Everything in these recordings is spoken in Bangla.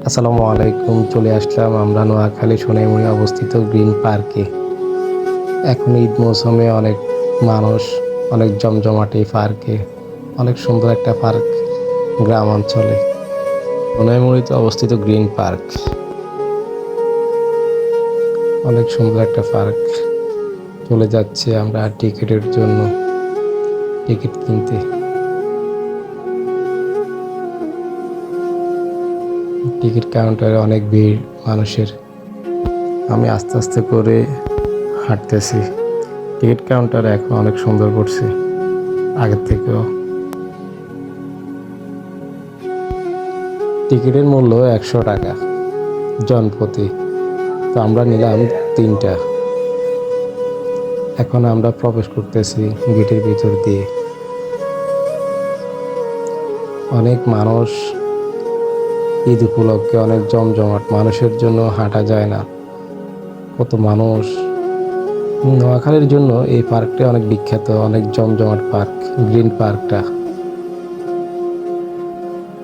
আসসালামু আলাইকুম। চলে আসলাম আমরা নোয়াখালী সোনাইমুড়ি অবস্থিত গ্রিন পার্কে। এখন ঈদ মৌসুমে অনেক মানুষ, অনেক জমজমাট এই পার্কে। অনেক সুন্দর একটা পার্ক গ্রাম অঞ্চলে। সোনাইমুড়িতে অবস্থিত গ্রিন পার্ক, অনেক সুন্দর একটা পার্ক। চলে যাচ্ছি আমরা টিকিটের জন্য, টিকিট কিনতে। টিকিট কাউন্টারে অনেক ভিড় মানুষের। আমি আস্তে আস্তে করে হাঁটতেছি। টিকিট কাউন্টার এখন অনেক সুন্দর করছে আগের থেকেও। টিকিটের মূল্য 100 টাকা জনপ্রতি। তো আমরা নিলাম 3টা। এখন আমরা প্রবেশ করতেছি গেটের ভিতর দিয়ে। অনেক মানুষ, ঈদ উপলক্ষে অনেক জমজমাট, মানুষের জন্য হাঁটা যায় না, কত মানুষ। নোয়াখালীর জন্য এই পার্কটা অনেক বিখ্যাত, অনেক জমজমাট পার্ক গ্রিন পার্কটা।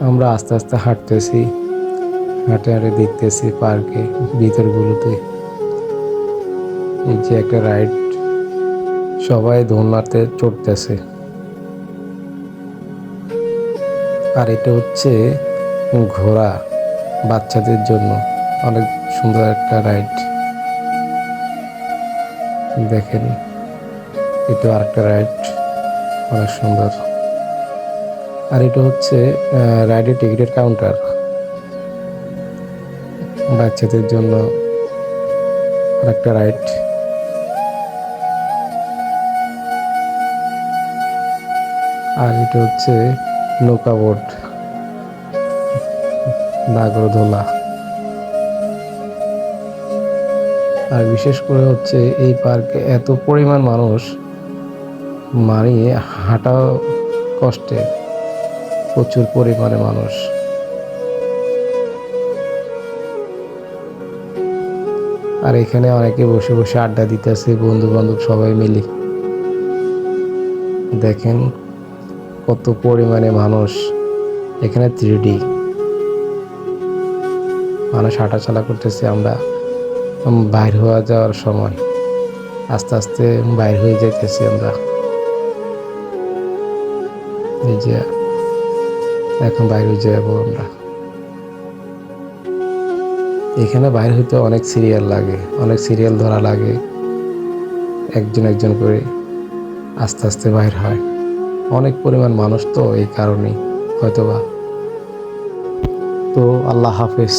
আমরা আস্তে আস্তে হাঁটতেছি, হাঁটে হাঁটে দেখতেছি পার্কে ভিতরগুলোতে। এই যে একটা রাইড, সবাই দোলনাতে চড়তেছে। আর এটা হচ্ছে ঘোড়া, বাচ্চাদের জন্য অনেক সুন্দর একটা রাইড। দেখেন, এটা আরেকটা রাইড, অনেক সুন্দর। আর এটা হচ্ছে রাইডের টিকিটের কাউন্টার, বাচ্চাদের জন্য আরেকটা রাইড। আর এটা হচ্ছে নৌকা বোট, নাগরদোলা। আর বিশেষ করে হচ্ছে এই পার্কে এত পরিমাণ মানুষ, মানে হাঁটা কষ্টে, প্রচুর পরিমাণে মানুষ। আর এখানে অনেকে বসে বসে আড্ডা দিতেছে, বন্ধু বান্ধব সবাই মিলে। দেখেন কত পরিমাণে মানুষ এখানে। 3D মানুষ হাঁটাচলা করতেছে। আমরা বাইর হওয়া যাওয়ার সময় আস্তে আস্তে বাইর হয়ে যাইতেছি আমরা। এই যে এখন বাইর হয়ে যাবো আমরা। এখানে বাইর হইতে অনেক সিরিয়াল লাগে, অনেক সিরিয়াল ধরা লাগে, একজন একজন করে আস্তে আস্তে বাইর হয়। অনেক পরিমাণ মানুষ, তো এই কারণেই হয়তোবা। তো আল্লাহ হাফেজ।